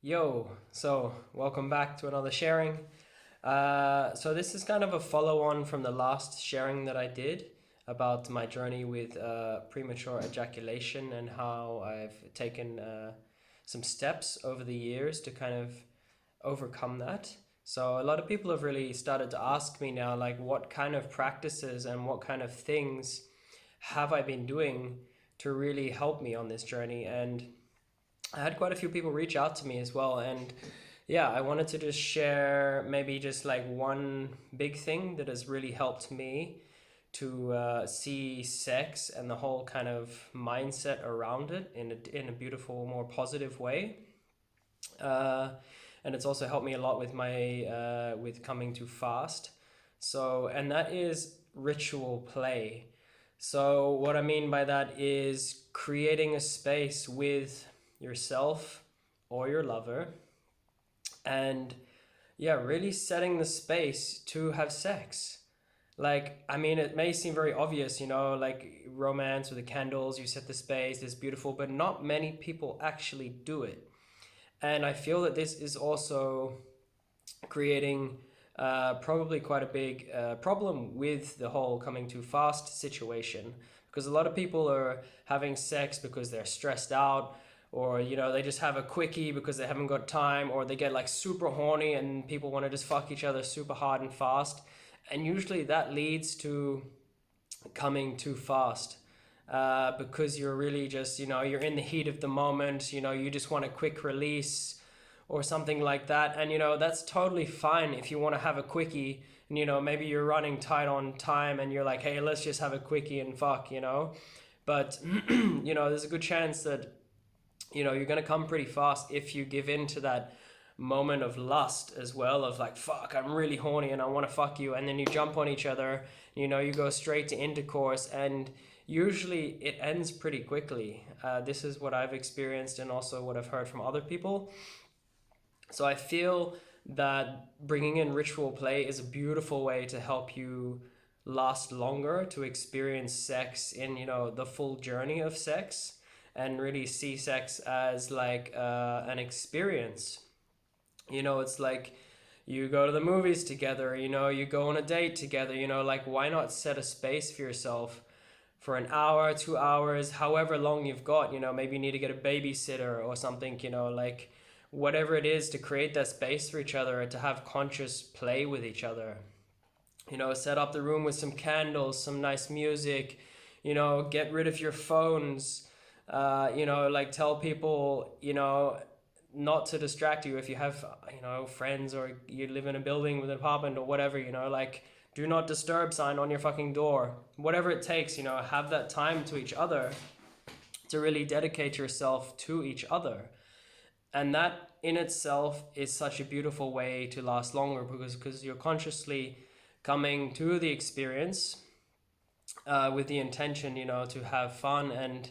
Yo, so welcome back to another sharing. So this is kind of a follow-on from the last sharing that I did about my journey with premature ejaculation and how I've taken some steps over the years to kind of overcome that. So a lot of people have really started to ask me now, like, what kind of practices and what kind of things have I been doing to really help me on this journey? And I had quite a few people reach out to me as well, and yeah, I wanted to just share maybe just like one big thing that has really helped me to see sex and the whole kind of mindset around it in a beautiful, more positive way. Uh, and it's also helped me a lot with my with coming to fast. So, and that is ritual play. So, what I mean by that is creating a space with yourself or your lover and yeah, really setting the space to have sex. Like, I mean, it may seem very obvious, like romance with the candles, you set the space, it's beautiful, but not many people actually do it. And I feel that this is also creating probably quite a big problem with the whole coming too fast situation, because a lot of people are having sex because they're stressed out, or they just have a quickie because they haven't got time, or they get like super horny and people want to just fuck each other super hard and fast, and usually that leads to coming too fast. Because you're really just, you're in the heat of the moment, you just want a quick release or something like that. And, that's totally fine if you want to have a quickie and, maybe you're running tight on time and you're like, hey, let's just have a quickie and fuck. But, there's a good chance that, you're going to come pretty fast if you give in to that moment of lust as well, of like, fuck, I'm really horny and I want to fuck you, and then you jump on each other, you go straight to intercourse, and usually it ends pretty quickly. This is what I've experienced and also what I've heard from other people. So I feel that bringing in ritual play is a beautiful way to help you last longer, to experience sex in, the full journey of sex, and really see sex as like an experience. It's like you go to the movies together, you go on a date together, like why not set a space for yourself for an hour, 2 hours, however long you've got, maybe you need to get a babysitter or something, like whatever it is, to create that space for each other, to have conscious play with each other. Set up the room with some candles, some nice music, get rid of your phones, like tell people, not to distract you if you have, friends, or you live in a building with an apartment or whatever, like do not disturb sign on your fucking door. Whatever it takes, have that time to each other, to really dedicate yourself to each other. And that in itself is such a beautiful way to last longer, because you're consciously coming to the experience with the intention, to have fun and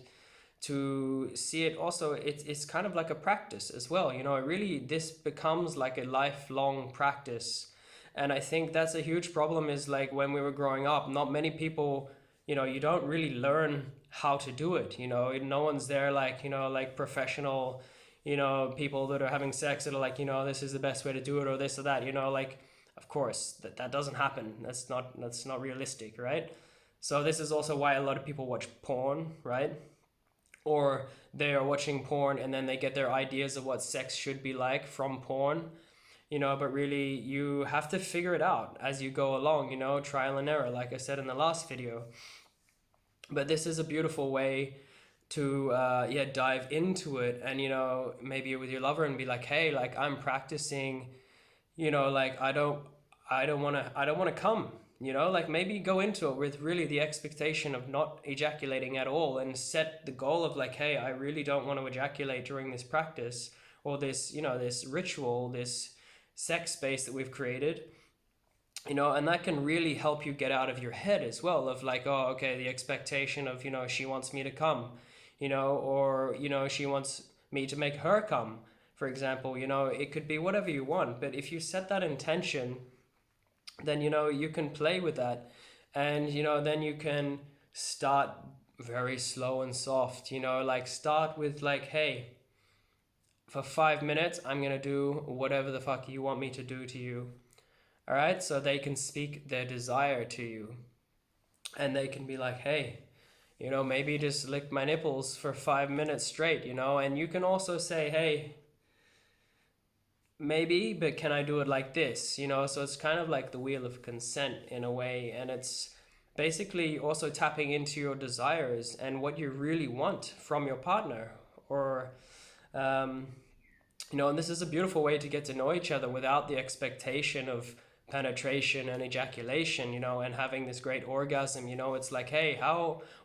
to see it also. It's kind of like a practice as well, it really, this becomes like a lifelong practice. And I think that's a huge problem, is like when we were growing up, not many people, you don't really learn how to do it. No one's there like, like professional, people that are having sex that are like, this is the best way to do it, or this or that, like, of course that doesn't happen. That's not realistic, right? So this is also why a lot of people watch porn, right? Or they are watching porn and then they get their ideas of what sex should be like from porn. But really you have to figure it out as you go along, trial and error, like I said in the last video. But this is a beautiful way to dive into it, and maybe with your lover, and be like, hey, like I'm practicing, like I don't want to come, like maybe go into it with really the expectation of not ejaculating at all, and set the goal of like, hey, I really don't want to ejaculate during this practice, or this, this ritual, this sex space that we've created. And that can really help you get out of your head as well, of like, oh, okay, the expectation of, she wants me to come, or she wants me to make her come, for example. It could be whatever you want, but if you set that intention, then you can play with that. And then you can start very slow and soft, like start with like, hey, for 5 minutes, I'm gonna do whatever the fuck you want me to do to you. All right, so they can speak their desire to you, and they can be like, hey, maybe just lick my nipples for 5 minutes straight, and you can also say, hey, maybe, but can I do it like this? So it's kind of like the wheel of consent in a way, and it's basically also tapping into your desires and what you really want from your partner, or um, and this is a beautiful way to get to know each other without the expectation of penetration and ejaculation, and having this great orgasm. It's like, hey,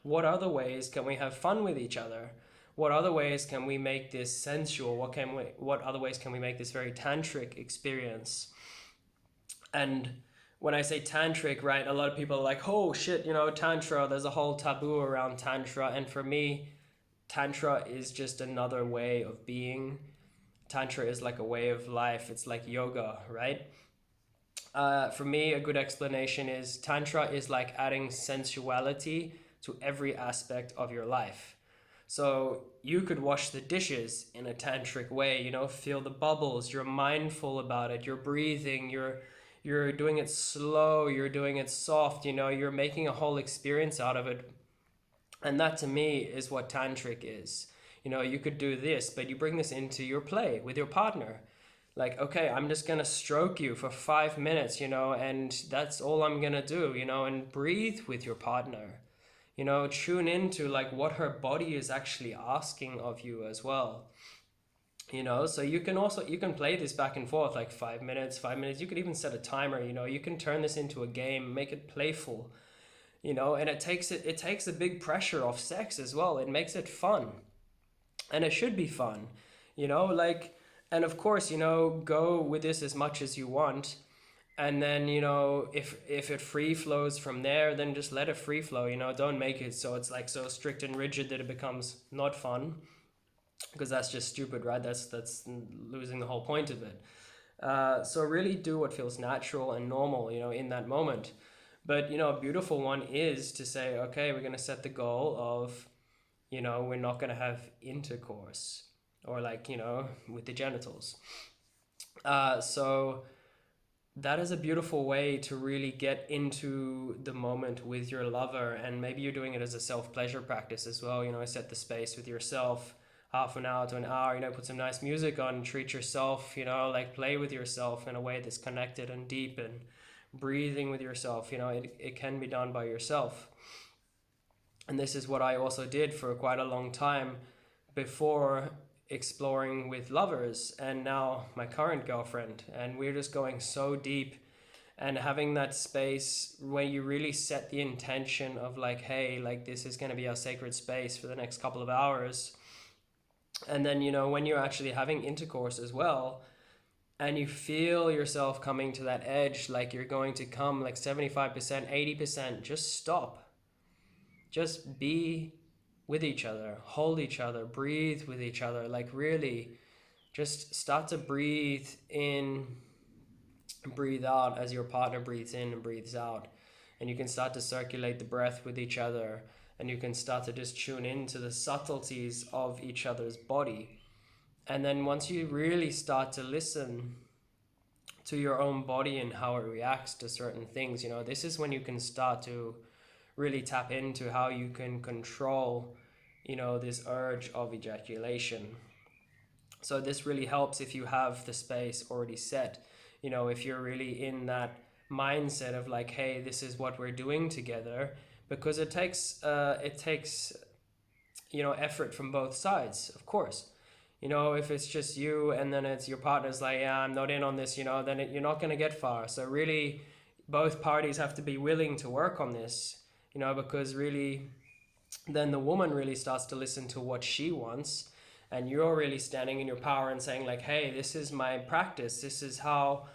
what other ways can we have fun with each other? What other ways can we make this sensual? What other ways can we make this very tantric experience? And when I say tantric, right, a lot of people are like, oh shit, tantra, there's a whole taboo around tantra. And for me, tantra is just another way of being. Tantra is like a way of life. It's like yoga, right? For me, a good explanation is Tantra is like adding sensuality to every aspect of your life. So you could wash the dishes in a tantric way, feel the bubbles, you're mindful about it, you're breathing, you're doing it slow, you're doing it soft, you're making a whole experience out of it. And that to me is what tantric is. You could do this, but you bring this into your play with your partner. Like, okay, I'm just gonna stroke you for 5 minutes, and that's all I'm gonna do, and breathe with your partner. Tune into like what her body is actually asking of you as well. So you can play this back and forth, like 5 minutes. You could even set a timer, you can turn this into a game, make it playful, and it takes a big pressure off sex as well. It makes it fun, and it should be fun, like, and of course, go with this as much as you want, and then if it free flows from there, then just let it free flow. Don't make it so it's like so strict and rigid that it becomes not fun, because that's just stupid, right? That's losing the whole point of it. So really do what feels natural and normal, in that moment. But a beautiful one is to say, okay, we're going to set the goal of, we're not going to have intercourse, or like, with the genitals. So that is a beautiful way to really get into the moment with your lover. And maybe you're doing it as a self-pleasure practice as well. Set the space with yourself, half an hour to an hour, put some nice music on, treat yourself, like play with yourself in a way that's connected and deep, and breathing with yourself. It can be done by yourself. And this is what I also did for quite a long time before exploring with lovers, and now my current girlfriend. And we're just going so deep, and having that space where you really set the intention of like, hey, like this is going to be our sacred space for the next couple of hours. And then, when you're actually having intercourse as well, and you feel yourself coming to that edge, like you're going to come like 75%, 80%, just stop. Just be with each other, hold each other, breathe with each other. Like really just start to breathe in, breathe out as your partner breathes in and breathes out. And you can start to circulate the breath with each other, and you can start to just tune into the subtleties of each other's body. And then once you really start to listen to your own body and how it reacts to certain things, this is when you can start to really tap into how you can control, this urge of ejaculation. So this really helps if you have the space already set, if you're really in that mindset of like, hey, this is what we're doing together, because it takes effort from both sides, of course. If it's just you and then it's your partner's like, yeah, I'm not in on this, then you're not going to get far. So really both parties have to be willing to work on this, because really then the woman really starts to listen to what she wants, and you're really standing in your power and saying like, hey, this is my practice, this is how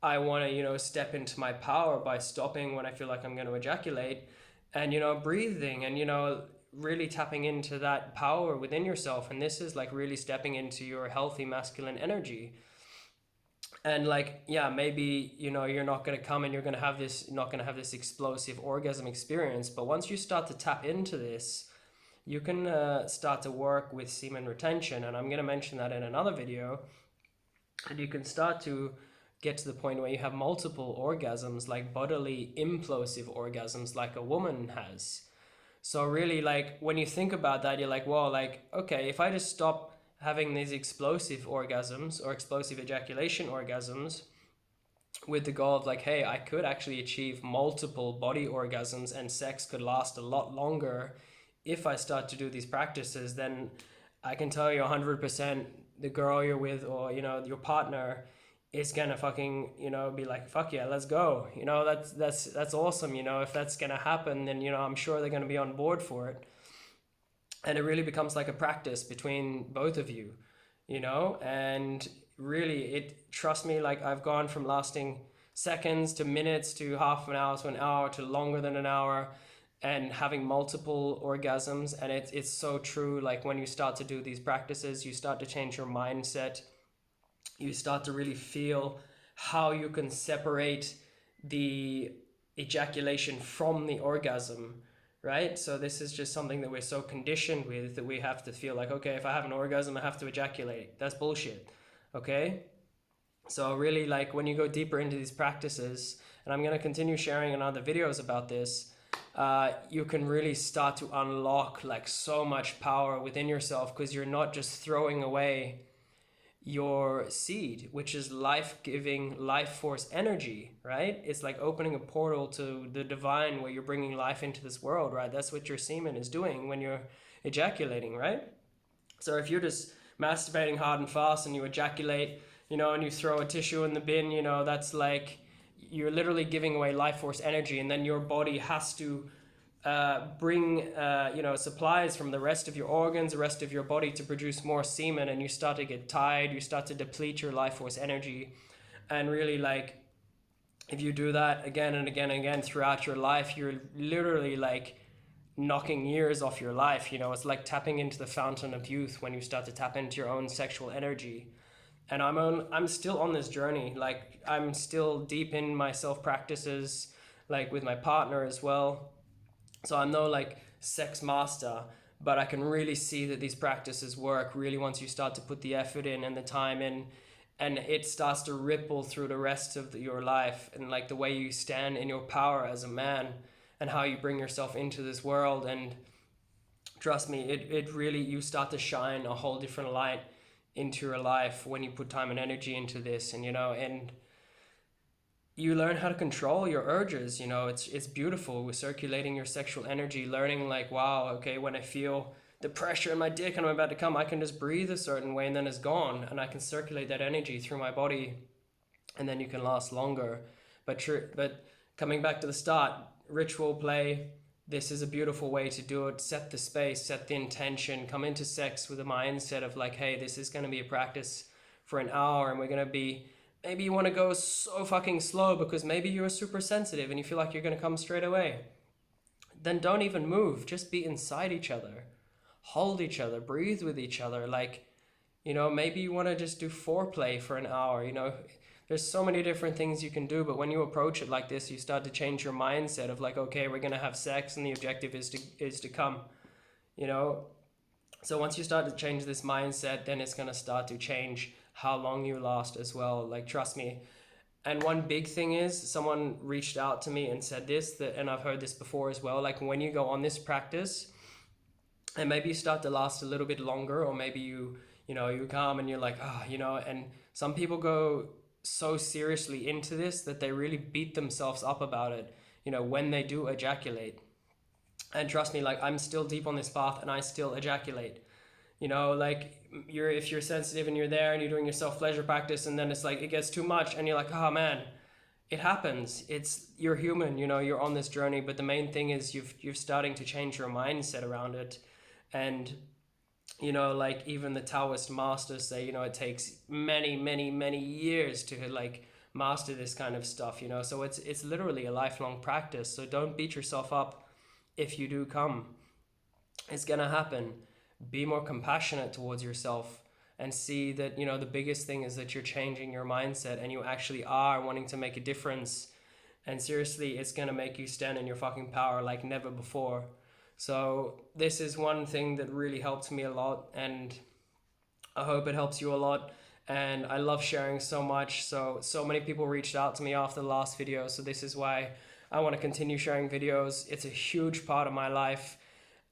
I want to step into my power, by stopping when I feel like I'm going to ejaculate, and breathing, and really tapping into that power within yourself. And this is like really stepping into your healthy masculine energy. And like, yeah, maybe you're not going to come and you're going to have this not going to have this explosive orgasm experience, but once you start to tap into this, you can start to work with semen retention, and I'm going to mention that in another video. And you can start to get to the point where you have multiple orgasms, like bodily implosive orgasms, like a woman has. So really, like, when you think about that, you're like, well, like, okay, if I just stop having these explosive orgasms or explosive ejaculation orgasms with the goal of like, hey, I could actually achieve multiple body orgasms and sex could last a lot longer if I start to do these practices, then I can tell you 100% the girl you're with, or, you know, your partner is gonna fucking, you know, be like, fuck yeah, let's go. You know, that's awesome. You know, if that's gonna happen, then, you know, I'm sure they're gonna be on board for it. And it really becomes like a practice between both of you, you know. And really, it, trust me, like, I've gone from lasting seconds to minutes to half an hour to an hour to longer than an hour, and having multiple orgasms. And it's so true. Like, when you start to do these practices, you start to change your mindset. You start to really feel how you can separate the ejaculation from the orgasm, right? So this is just something that we're so conditioned with, that we have to feel like, okay, if I have an orgasm, I have to ejaculate. That's bullshit. Okay? So really, like, when you go deeper into these practices, and I'm going to continue sharing in other videos about this, you can really start to unlock like so much power within yourself, because you're not just throwing away your seed, which is life-giving, life force energy, right? It's like opening a portal to the divine, where you're bringing life into this world, right? That's what your semen is doing when you're ejaculating, right? So if you're just masturbating hard and fast and you ejaculate, you know, and you throw a tissue in the bin, you know, that's like, you're literally giving away life force energy, and then your body has to bring you know, supplies from the rest of your organs, the rest of your body, to produce more semen, and you start to get tired, you start to deplete your life force energy. And really, like, if you do that again and again and again throughout your life, you're literally like knocking years off your life. You know, it's like tapping into the fountain of youth when you start to tap into your own sexual energy. And I'm still on this journey. Like, I'm still deep in my self practices, like with my partner as well. So I'm no like sex master, but I can really see that these practices work really once you start to put the effort in and the time in, and it starts to ripple through the rest of your life, and like the way you stand in your power as a man, and how you bring yourself into this world. And trust me, it really, you start to shine a whole different light into your life when you put time and energy into this. And, you know, and you learn how to control your urges. You know, it's beautiful with circulating your sexual energy, learning like, wow, okay, when I feel the pressure in my dick and I'm about to come, I can just breathe a certain way and then it's gone, and I can circulate that energy through my body, and then you can last longer. But coming back to the start, ritual play, this is a beautiful way to do it. Set the space, set the intention, come into sex with a mindset of like, hey, this is going to be a practice for an hour, and we're going to be, maybe you want to go so fucking slow because maybe you're super sensitive and you feel like you're going to come straight away. Then don't even move. Just be inside each other. Hold each other. Breathe with each other. Like, you know, maybe you want to just do foreplay for an hour. You know, there's so many different things you can do. But when you approach it like this, you start to change your mindset of like, okay, we're going to have sex and the objective is to come, you know. So once you start to change this mindset, then it's going to start to change how long you last as well. Like, trust me. And one big thing is, someone reached out to me and said this, that, and I've heard this before as well, like when you go on this practice and maybe you start to last a little bit longer, or maybe you know, you come and you're like, ah, you know, and some people go so seriously into this that they really beat themselves up about it, you know, when they do ejaculate. And trust me, like, I'm still deep on this path and I still ejaculate. You know, like, if you're sensitive and you're there and you're doing your self-pleasure practice, and then it's like it gets too much and you're like, oh man, it happens. You're human, you know, you're on this journey. But the main thing is you're starting to change your mindset around it. And, you know, like, even the Taoist masters say, you know, it takes many, many, many years to like master this kind of stuff, you know. So it's literally a lifelong practice. So don't beat yourself up if you do come. It's gonna happen. Be more compassionate towards yourself, and see that, you know, the biggest thing is that you're changing your mindset and you actually are wanting to make a difference. And seriously, it's gonna make you stand in your fucking power like never before. So this is one thing that really helped me a lot, and I hope it helps you a lot. And I love sharing so much. So many people reached out to me after the last video. So this is why I want to continue sharing videos. It's a huge part of my life.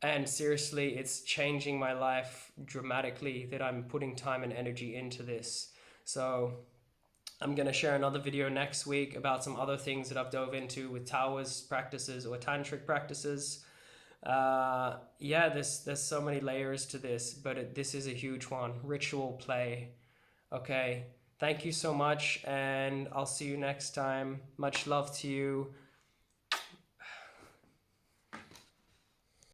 And seriously, it's changing my life dramatically that I'm putting time and energy into this. So I'm going to share another video next week about some other things that I've dove into with Taoist practices or tantric practices. Yeah, there's so many layers to this, but this is a huge one. Ritual play. Okay. Thank you so much, and I'll see you next time. Much love to you.